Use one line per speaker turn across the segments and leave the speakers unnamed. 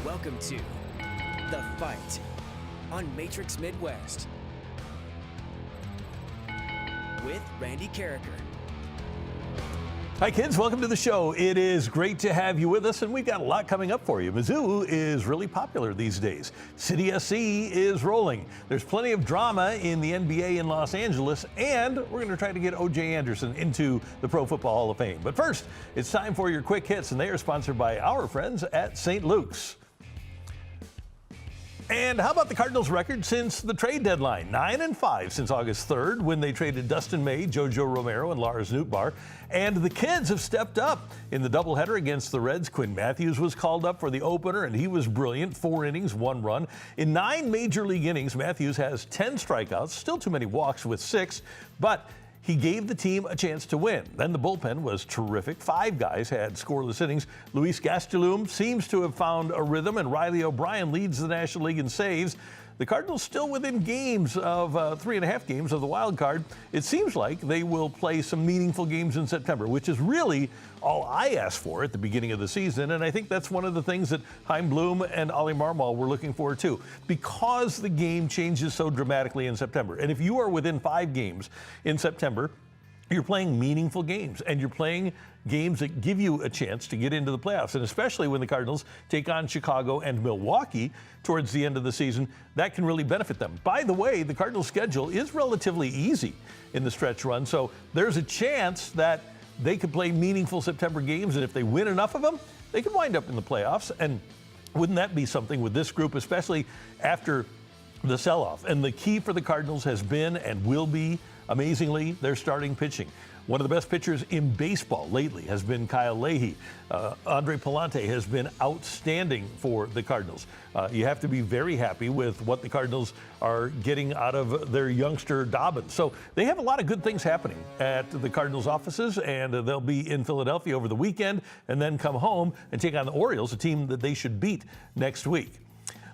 Welcome to The Fight on Matrix Midwest with Randy Carricker.
Hi kids, welcome to the show. It is great to have you with us, and we've got a lot coming up for you. Mizzou is really popular these days. City SC is rolling. There's plenty of drama in the NBA in Los Angeles, and we're going to try to get O.J. Anderson into the Pro Football Hall of Fame. But first, it's time for your quick hits, and they are sponsored by our friends at St. Luke's. And how about the Cardinals' record since the trade deadline? 9-5 since August 3rd, when they traded Dustin May, JoJo Romero, and Lars Nootbaar. And the kids have stepped up. In the doubleheader against the Reds, Quinn Matthews was called up for the opener, and he was brilliant. 4 innings, 1 run. In 9 major league innings, Matthews has 10 strikeouts, still too many walks with 6, but he gave the team a chance to win. Then the bullpen was terrific. 5 guys had scoreless innings. Luis Gastelum seems to have found a rhythm, and Riley O'Brien leads the National League in saves. The Cardinals still within games of 3.5 games of the wild card. It seems like they will play some meaningful games in September, which is really all I asked for at the beginning of the season. And I think that's one of the things that Chaim Bloom and Ollie Marmol were looking for too, because the game changes so dramatically in September. And if you are within 5 games in September, you're playing meaningful games, and you're playing games that give you a chance to get into the playoffs. And especially when the Cardinals take on Chicago and Milwaukee towards the end of the season, that can really benefit them. By the way, the Cardinals' schedule is relatively easy in the stretch run, so there's a chance that they could play meaningful September games, and if they win enough of them, they could wind up in the playoffs. And wouldn't that be something with this group, especially after the sell-off? And the key for the Cardinals has been and will be, amazingly, their starting pitching. One of the best pitchers in baseball lately has been Kyle Leahy. Andre Palante has been outstanding for the Cardinals. You have to be very happy with what the Cardinals are getting out of their youngster Dobbins. So they have a lot of good things happening at the Cardinals offices, and they'll be in Philadelphia over the weekend and then come home and take on the Orioles, a team that they should beat next week.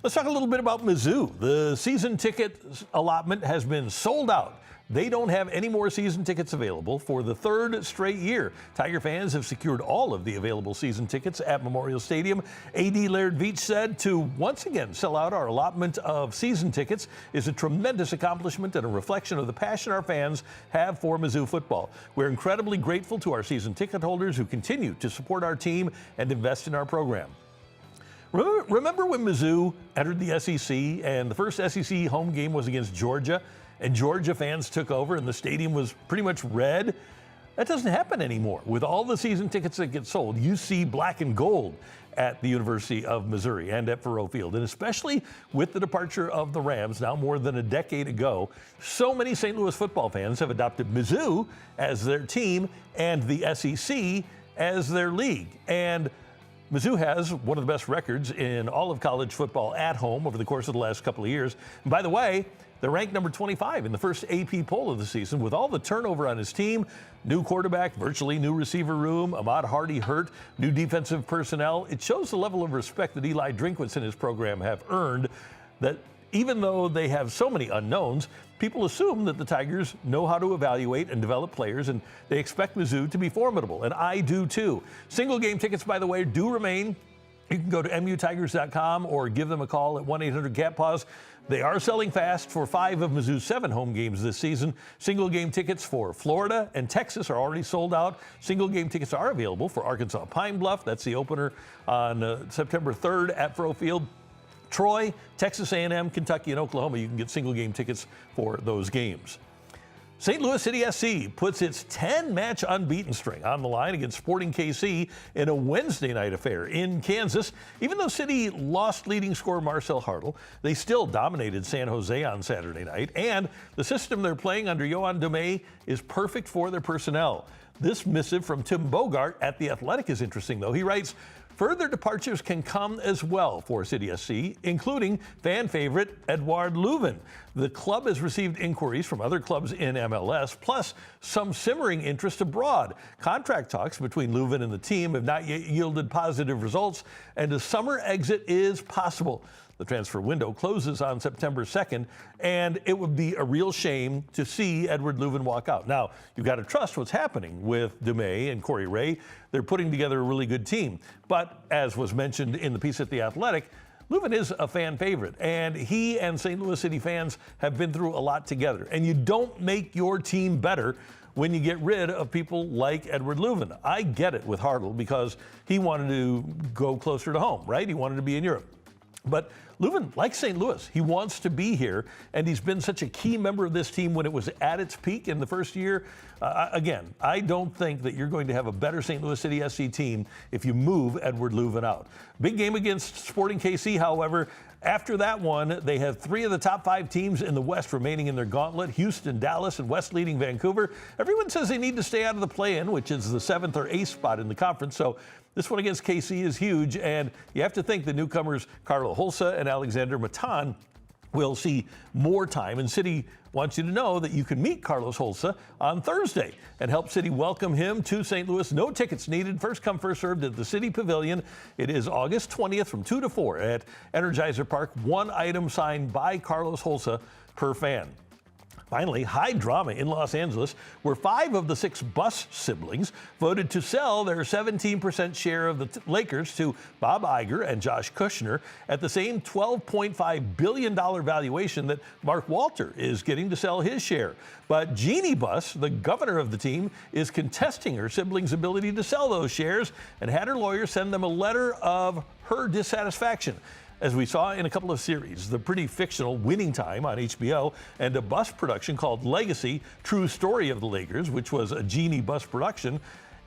Let's talk a little bit about Mizzou. The season ticket allotment has been sold out. They don't have any more season tickets available for the 3rd straight year. Tiger fans have secured all of the available season tickets at Memorial Stadium. A.D. Laird Veach said to once again sell out our allotment of season tickets is a tremendous accomplishment and a reflection of the passion our fans have for Mizzou football. We're incredibly grateful to our season ticket holders who continue to support our team and invest in our program. Remember when Mizzou entered the SEC and the first SEC home game was against Georgia, and Georgia fans took over and the stadium was pretty much red? That doesn't happen anymore. With all the season tickets that get sold, you see black and gold at the University of Missouri and at Faurot Field. And especially with the departure of the Rams now more than a decade ago, so many St. Louis football fans have adopted Mizzou as their team and the SEC as their league. And Mizzou has one of the best records in all of college football at home over the course of the last couple of years. And by the way, they're ranked number 25 in the first AP poll of the season. With all the turnover on his team, new quarterback, virtually new receiver room, Ahmad Hardy hurt, new defensive personnel, it shows the level of respect that Eli Drinkwitz and his program have earned, that even though they have so many unknowns, people assume that the Tigers know how to evaluate and develop players, and they expect Mizzou to be formidable, and I do too. Single game tickets, by the way, do remain. You can go to mutigers.com or give them a call at 1-800-CAT-PAUSE. They are selling fast for 5 of Mizzou's 7 home games this season. Single game tickets for Florida and Texas are already sold out. Single game tickets are available for Arkansas Pine Bluff. That's the opener on September 3rd at Faurot Field. Troy, Texas A&M, Kentucky, and Oklahoma, you can get single game tickets for those games. St. Louis City SC puts its 10-match unbeaten string on the line against Sporting KC in a Wednesday night affair in Kansas. Even though City lost leading scorer Marcel Hartle, they still dominated San Jose on Saturday night, and the system they're playing under Yohan Domé is perfect for their personnel. This missive from Tim Bogart at The Athletic is interesting, though. He writes, further departures can come as well for City SC, including fan favorite Edouard Leuven. The club has received inquiries from other clubs in MLS, plus some simmering interest abroad. Contract talks between Leuven and the team have not yet yielded positive results, and a summer exit is possible. The transfer window closes on September 2nd, and it would be a real shame to see Edouard Leuven walk out. Now, you've got to trust what's happening with Domé and Corey Ray. They're putting together a really good team. But But as was mentioned in the piece at The Athletic, Leuven is a fan favorite, and he and St. Louis City fans have been through a lot together. And you don't make your team better when you get rid of people like Edward Leuven. I get it with Hartle because he wanted to go closer to home, right? He wanted to be in Europe. But Leuven likes St. Louis. He wants to be here, and he's been such a key member of this team when it was at its peak in the first year. Again, I don't think that you're going to have a better St. Louis City SC team if you move Edward Leuven out. Big game against Sporting KC, however. After that one, they have 3 of the top 5 teams in the West remaining in their gauntlet: Houston, Dallas, and West leading Vancouver. Everyone says they need to stay out of the play-in, which is the 7th or 8th spot in the conference. So this one against KC is huge, and you have to think the newcomers Carlo Holsa and Alexander Matan will see more time. And City wants you to know that you can meet Carlos Holsa on Thursday and help City welcome him to St. Louis. No tickets needed. First come, first served at the City Pavilion. It is August 20th from 2 to 4 at Energizer Park. One item signed by Carlos Holsa per fan. Finally, high drama in Los Angeles, where 5 of the 6 Bus siblings voted to sell their 17% share of the Lakers to Bob Iger and Josh Kushner at the same $12.5 billion valuation that Mark Walter is getting to sell his share. But Jeannie Buss, the governor of the team, is contesting her siblings' ability to sell those shares and had her lawyer send them a letter of her dissatisfaction. As we saw in a couple of series, the pretty fictional Winning Time on HBO and a Bus production called Legacy, True Story of the Lakers, which was a Jeannie Buss production.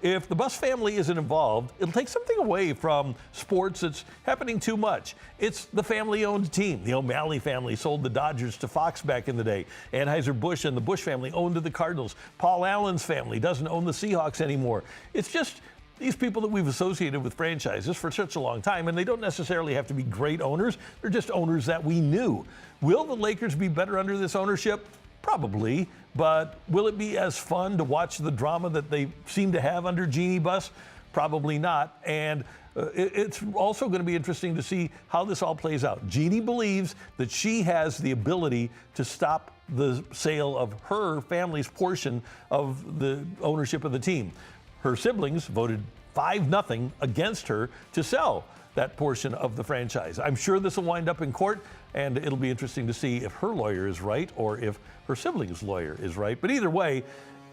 If the Buss family isn't involved, it'll take something away from sports that's happening too much. It's the family-owned team. The O'Malley family sold the Dodgers to Fox back in the day. Anheuser-Busch and the Busch family owned the Cardinals. Paul Allen's family doesn't own the Seahawks anymore. It's just these people that we've associated with franchises for such a long time, and they don't necessarily have to be great owners. They're just owners that we knew. Will the Lakers be better under this ownership? Probably, but will it be as fun to watch the drama that they seem to have under Jeannie Buss? Probably not. And it's also going to be interesting to see how this all plays out. Jeannie believes that she has the ability to stop the sale of her family's portion of the ownership of the team. Her siblings voted 5-0 against her to sell that portion of the franchise. I'm sure this will wind up in court, and it'll be interesting to see if her lawyer is right or if her siblings' lawyer is right. But either way,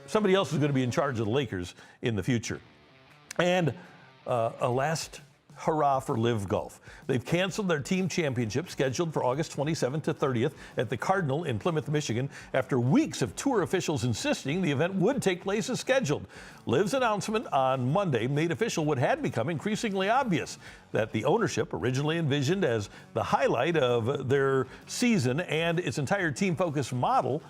somebody else is going to be in charge of the Lakers in the future. And a last hurrah for LIV Golf. They've canceled their team championship scheduled for August 27th to 30th at the Cardinal in Plymouth, Michigan, after weeks of tour officials insisting the event would take place as scheduled. LIV's announcement on Monday made official what had become increasingly obvious, that the ownership, originally envisioned as the highlight of their season and its entire team-focused model,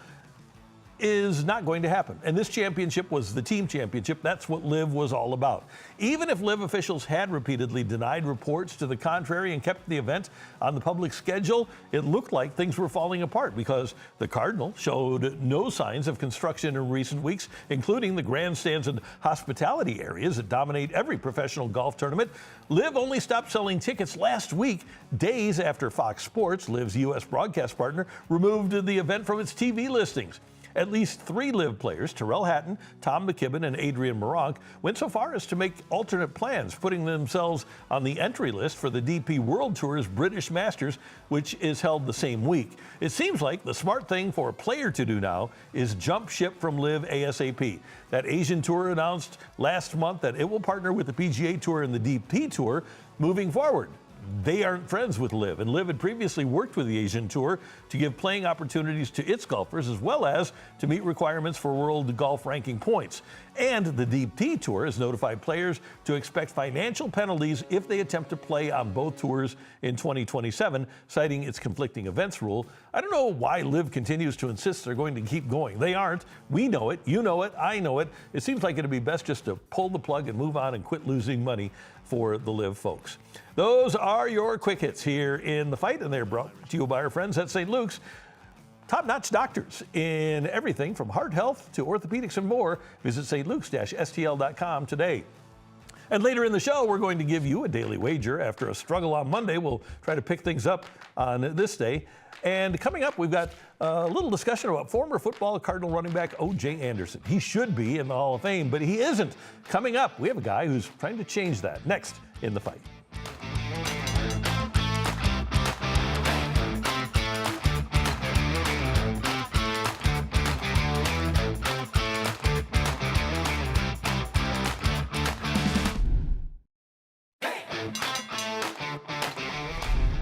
is not going to happen. And this championship was the team championship. That's what LIV was all about. Even if LIV officials had repeatedly denied reports to the contrary and kept the event on the public schedule, it looked like things were falling apart because the Cardinal showed no signs of construction in recent weeks, including the grandstands and hospitality areas that dominate every professional golf tournament. LIV only stopped selling tickets last week, days after Fox Sports, LIV's U.S. broadcast partner, removed the event from its TV listings. At least 3 LIV players, Tyrrell Hatton, Tom McKibben, and Adrian Meronk, went so far as to make alternate plans, putting themselves on the entry list for the DP World Tour's British Masters, which is held the same week. It seems like the smart thing for a player to do now is jump ship from LIV ASAP. That Asian Tour announced last month that it will partner with the PGA Tour and the DP Tour moving forward. They aren't friends with LIV, and LIV had previously worked with the Asian Tour to give playing opportunities to its golfers as well as to meet requirements for world golf ranking points. And the DP Tour has notified players to expect financial penalties if they attempt to play on both tours in 2027, citing its conflicting events rule. I don't know why LIV continues to insist they're going to keep going. They aren't. We know it. You know it. I know it. It seems like it'd be best just to pull the plug and move on and quit losing money for the LIV folks. Those are your quick hits here in The Fight, and they're brought to you by our friends at St. Luke's. Top-notch doctors in everything from heart health to orthopedics and more. Visit stluke's-stl.com today. And later in the show, we're going to give you a daily wager. After a struggle on Monday, we'll try to pick things up on this day. And coming up, we've got a little discussion about former football Cardinal running back O.J. Anderson. He should be in the Hall of Fame, but he isn't. Coming up, we have a guy who's trying to change that. Next in The Fight.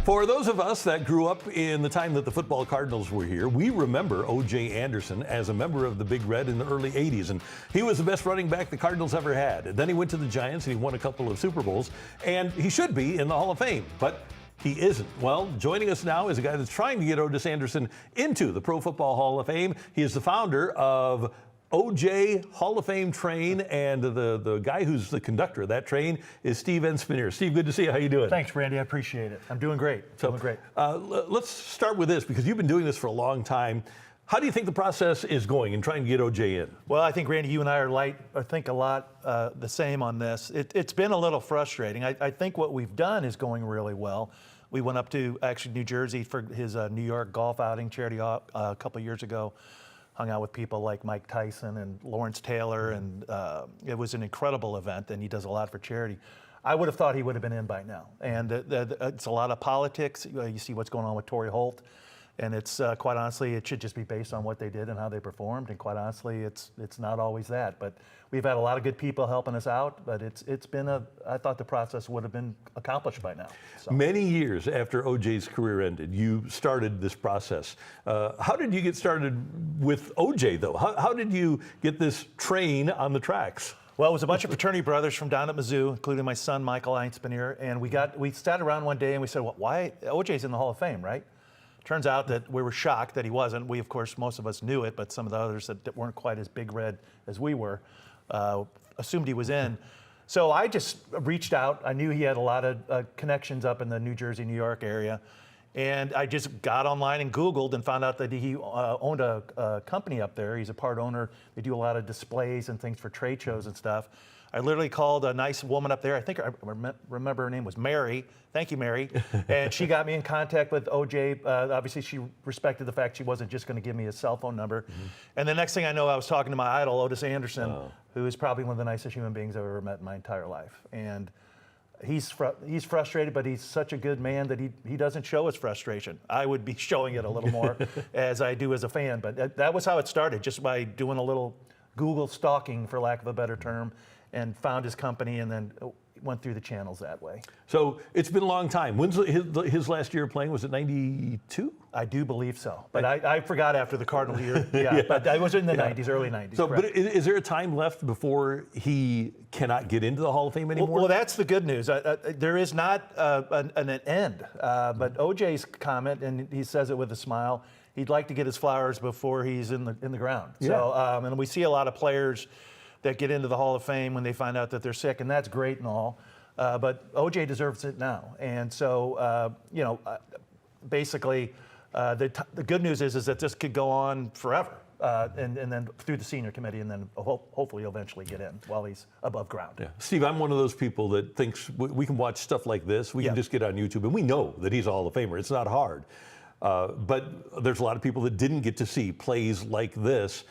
For those of us that grew up in the time that the football Cardinals were here, we remember O.J. Anderson as a member of the Big Red in the early 80s. And he was the best running back the Cardinals ever had. And then he went to the Giants and he won a couple of Super Bowls. And he should be in the Hall of Fame. But he isn't. Well, joining us now is a guy that's trying to get O.J. Anderson into the Pro Football Hall of Fame. He is the founder of O.J. Hall of Fame train, and the guy who's the conductor of that train is Steve Enspinier. Steve, good to see you. How you doing?
Thanks, Randy. I appreciate it. I'm doing great.
Let's start with this, because you've been doing this for a long time. How do you think the process is going in trying to get O.J. in?
Well, I think, Randy, you and I think a lot the same on this. It's been a little frustrating. I think what we've done is going really well. We went up to, actually, New Jersey for his New York golf outing, charity a couple of years ago. Hung out with people like Mike Tyson and Lawrence Taylor, and it was an incredible event, and he does a lot for charity. I would have thought he would have been in by now. And it's a lot of politics. You see what's going on with Torrey Holt, and it's quite honestly, it should just be based on what they did and how they performed. And quite honestly, it's not always that. But we've had a lot of good people helping us out. But it's been I thought the process would have been accomplished by now. So.
Many years after O.J.'s career ended, you started this process. How did you get started with O.J. though? How did you get this train on the tracks?
Well, it was a bunch of fraternity brothers from down at Mizzou, including my son, Michael Enspinier. And we sat around one day and we said, well, why O.J.'s in the Hall of Fame, right? Turns out that we were shocked that he wasn't. We, of course, most of us knew it, but some of the others that weren't quite as big red as we were assumed he was in. So I just reached out. I knew he had a lot of connections up in the New Jersey, New York area. And I just got online and Googled and found out that he owned a company up there. He's a part owner. They do a lot of displays and things for trade shows and stuff. I literally called a nice woman up there. I think I remember her name was Mary. Thank you, Mary. And she got me in contact with O.J. Obviously, she respected the fact she wasn't just going to give me his cell phone number. Mm-hmm. And the next thing I know, I was talking to my idol, Otis Anderson, who is probably one of the nicest human beings I've ever met in my entire life. And he's frustrated, but he's such a good man that he doesn't show his frustration. I would be showing it a little more as I do as a fan. But that was how it started, just by doing a little Google stalking, for lack of a better term, and found his company and then went through the channels that way.
So it's been a long time. When's his last year playing? Was it 92?
I do believe so. But I forgot after the Cardinal year. Yeah, but I was in the 90s, early 90s.
So, but is there a time left before he cannot get into the Hall of Fame anymore?
Well, that's the good news. There is not an end. But O.J.'s comment, and he says it with a smile, he'd like to get his flowers before he's in the ground. Yeah. So, and we see a lot of players that get into the Hall of Fame when they find out that they're sick, and that's great and all. But O.J. deserves it now. And so, basically, the good news is that this could go on forever, and then through the senior committee, and then hopefully he'll eventually get in while he's above ground.
Yeah. Steve, I'm one of those people that thinks we can watch stuff like this. We can just get on YouTube, and we know that he's a Hall of Famer. It's not hard. But there's a lot of people that didn't get to see plays like this.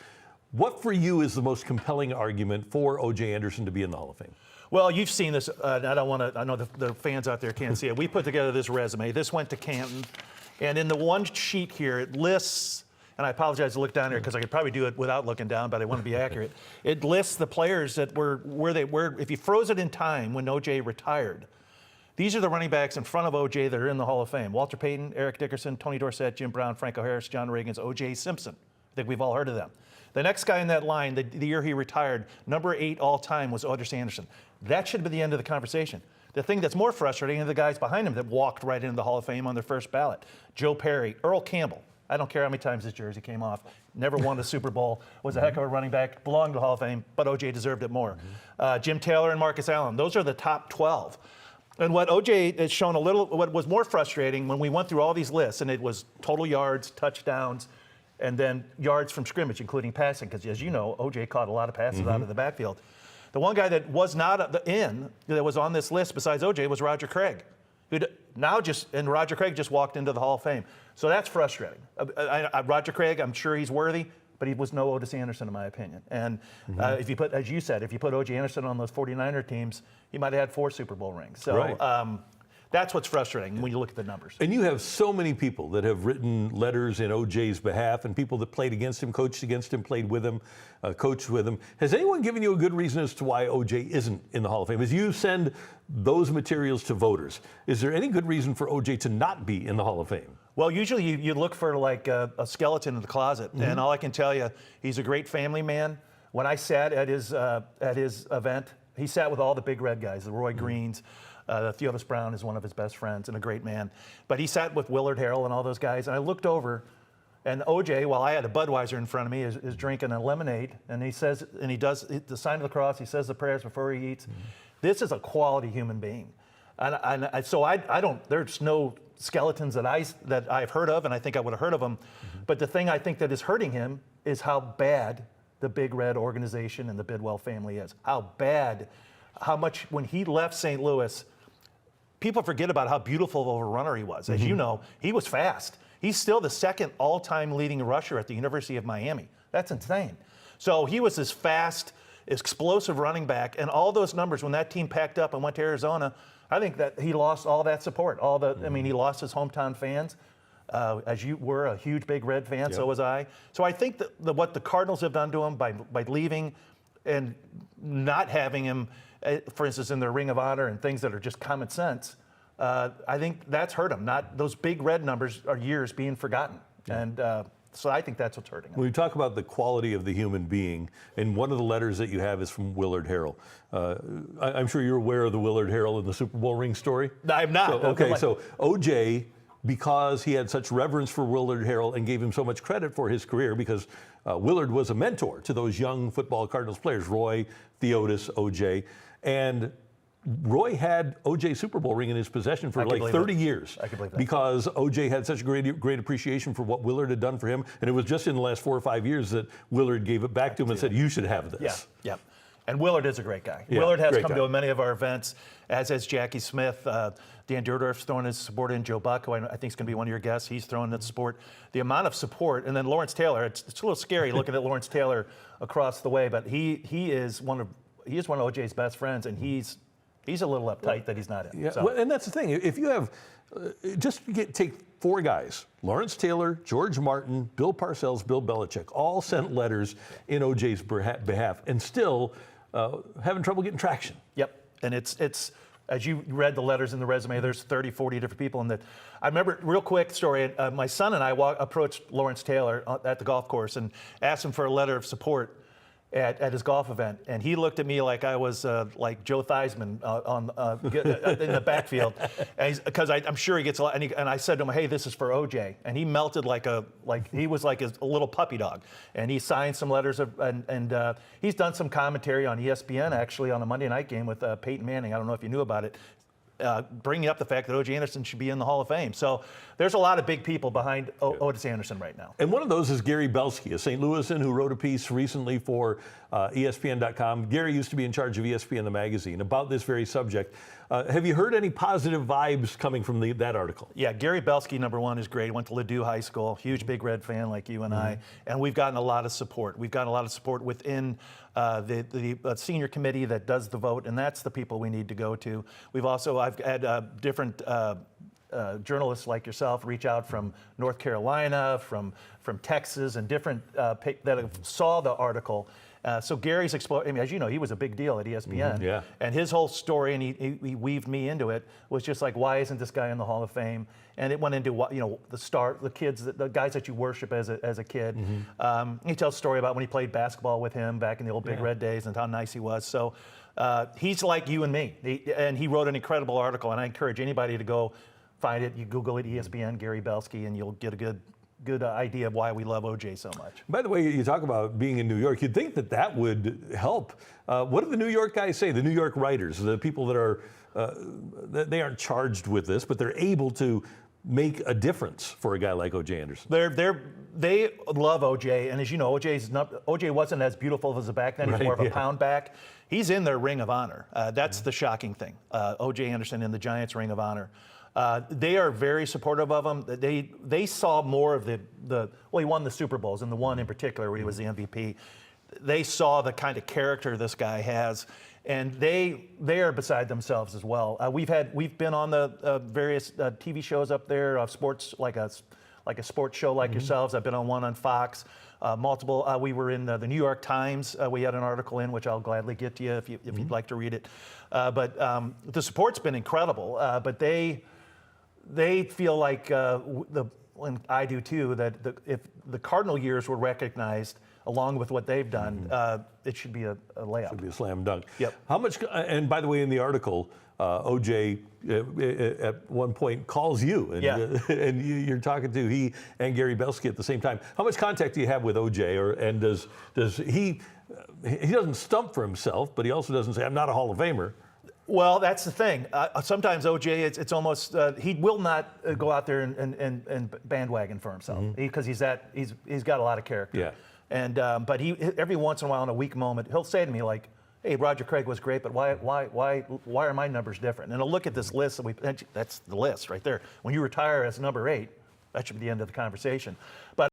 What for you is the most compelling argument for O.J. Anderson to be in the Hall of Fame?
Well, you've seen this. I know the fans out there can't see it. We put together this resume. This went to Canton. And in the one sheet here, it lists, and I apologize to look down here because I could probably do it without looking down, but I want to be accurate. It lists the players that where they were, if you froze it in time when O.J. retired. These are the running backs in front of O.J. that are in the Hall of Fame. Walter Payton, Eric Dickerson, Tony Dorsett, Jim Brown, Franco Harris, John Reagans, O.J. Simpson. I think we've all heard of them. The next guy in that line, the year he retired, number 8 all-time was Otis Anderson. That should be the end of the conversation. The thing that's more frustrating are the guys behind him that walked right into the Hall of Fame on their first ballot. Joe Perry, Earl Campbell. I don't care how many times his jersey came off. Never won a Super Bowl. Was a heck of a running back. Belonged to the Hall of Fame, but O.J. deserved it more. Jim Taylor and Marcus Allen. Those are the top 12. And what O.J. has shown what was more frustrating when we went through all these lists, and it was total yards, touchdowns, and then yards from scrimmage, including passing, because as you know, O.J. caught a lot of passes out of the backfield. The one guy that was not that was on this list besides OJ was Roger Craig. And Roger Craig just walked into the Hall of Fame. So that's frustrating. Roger Craig, I'm sure he's worthy, but he was no Otis Anderson in my opinion. And if you put, as you said, if you put O.J. Anderson on those 49er teams, he might have had 4 Super Bowl rings. So
right.
That's what's frustrating when you look at the numbers.
And you have so many people that have written letters in OJ's behalf, and people that played against him, coached against him, played with him, coached with him. Has anyone given you a good reason as to why OJ isn't in the Hall of Fame? As you send those materials to voters, is there any good reason for OJ to not be in the Hall of Fame?
Well, usually you look for like a skeleton in the closet, and all I can tell you, he's a great family man. When I sat at his event, he sat with all the big red guys, the Roy Greens. Theodis Brown is one of his best friends and a great man. But he sat with Willard Harrell and all those guys, and I looked over, and OJ, while I had a Budweiser in front of me, is drinking a lemonade, and he says, and he does the sign of the cross, he says the prayers before he eats. This is a quality human being. So I don't, there's no skeletons that I've heard of, and I think I would have heard of them. But the thing I think that is hurting him is how bad the Big Red organization and the Bidwell family is. How much, when he left St. Louis, people forget about how beautiful of a runner he was. As you know, he was fast. He's still the second all-time leading rusher at the University of Miami. That's insane. So he was this fast, explosive running back, and all those numbers, when that team packed up and went to Arizona, I think that he lost all that support. I mean, he lost his hometown fans. As you were a huge Big Red fan, so was I. So I think that what the Cardinals have done to him by leaving and not having him, for instance, in their Ring of Honor and things that are just common sense, I think that's hurt him. Not those Big Red numbers are years being forgotten. And so I think that's what's hurting him.
When we talk about the quality of the human being, and one of the letters that you have is from Willard Harrell. I'm sure you're aware of the Willard Harrell and the Super Bowl ring story?
I'm not.
So OJ, because he had such reverence for Willard Harrell and gave him so much credit for his career, because Willard was a mentor to those young football Cardinals players, Roy, Theodis, OJ, and Roy had OJ's Super Bowl ring in his possession for like 30 years. I can believe that. Because OJ had such great appreciation for what Willard had done for him, and it was just in the last 4 or 5 years that Willard gave it back to him and said, "You should have this."
Yeah. And Willard is a great guy.
Yeah,
Willard has come to many of our events, as has Jackie Smith. Dan Dierdorf's throwing his support in. Joe Buck, who I think is going to be one of your guests, he's throwing that support. The amount of support, and then Lawrence Taylor. It's a little scary looking at Lawrence Taylor across the way, but he is one of OJ's best friends, and he's a little uptight that he's not in.
Yeah,
So.
well, and that's the thing. If you have, take 4 guys, Lawrence Taylor, George Martin, Bill Parcells, Bill Belichick, all sent letters in OJ's behalf, and still having trouble getting traction.
Yep, and it's as you read the letters in the resume, there's 30, 40 different people in that. I remember, real quick story, my son and I approached Lawrence Taylor at the golf course and asked him for a letter of support at his golf event, and he looked at me like I was like Joe Theismann in the backfield, because I'm sure he gets a lot. And I said to him, "Hey, this is for OJ," and he melted like he was like a little puppy dog, and he signed some letters and he's done some commentary on ESPN actually on a Monday night game with Peyton Manning. I don't know if you knew about it. Bringing up the fact that O.J. Anderson should be in the Hall of Fame. So there's a lot of big people behind Otis Anderson right now.
And one of those is Gary Belsky, a St. Louisan who wrote a piece recently for ESPN.com. Gary used to be in charge of ESPN, the magazine, about this very subject. Have you heard any positive vibes coming from that article?
Yeah, Gary Belsky, number one, is great. Went to Ladue High School, huge Big Red fan like you and I. And we've gotten a lot of support. We've gotten a lot of support within the senior committee that does the vote, and that's the people we need to go to. I've had different journalists like yourself reach out from North Carolina, from Texas, and different that saw the article. So Gary's I mean, as you know, he was a big deal at ESPN. And his whole story, and he weaved me into it, was just like, why isn't this guy in the Hall of Fame? And it went into the kids, the guys that you worship as a kid. He tells a story about when he played basketball with him back in the old Big Red days and how nice he was. So he's like you and me. He wrote an incredible article, and I encourage anybody to go find it. You Google it, ESPN, Gary Belsky, and you'll get a good idea of why we love OJ so much.
By the way, you talk about being in New York. You'd think that would help. What do the New York guys say? The New York writers, the people that are, they aren't charged with this, but they're able to make a difference for a guy like O.J. Anderson?
They love O.J. And as you know, O.J. wasn't as beautiful as a back then. He's more of a pound back. He's in their ring of honor. That's the shocking thing. O.J. Anderson in the Giants' ring of honor. They are very supportive of him. They saw more of well, he won the Super Bowls, and the one in particular where he was the MVP. They saw the kind of character this guy has, and they are beside themselves as well. We've been on the various TV shows up there, sports like a sports show like yourselves. I've been on one on Fox, multiple. We were in the New York Times. We had an article in which I'll gladly get to you if you'd like to read it. But the support's been incredible. But they feel like and I do too, that if the Cardinal years were recognized along with what they've done, it should be a layup.
Should be a slam dunk.
Yep.
How much? And by the way, in the article, O.J. At one point calls you, and, and you're talking to he and Gary Belsky at the same time. How much contact do you have with O.J. and does he? He doesn't stump for himself, but he also doesn't say, "I'm not a Hall of Famer."
Well, that's the thing. Sometimes O.J. it's almost he will not go out there and bandwagon for himself because he's got a lot of character.
Yeah.
And but he every once in a while in a weak moment he'll say to me like, "Hey, Roger Craig was great, but why are my numbers different?" And I'll look at this list that's the list right there. When you retire as number 8, that should be the end of the conversation. But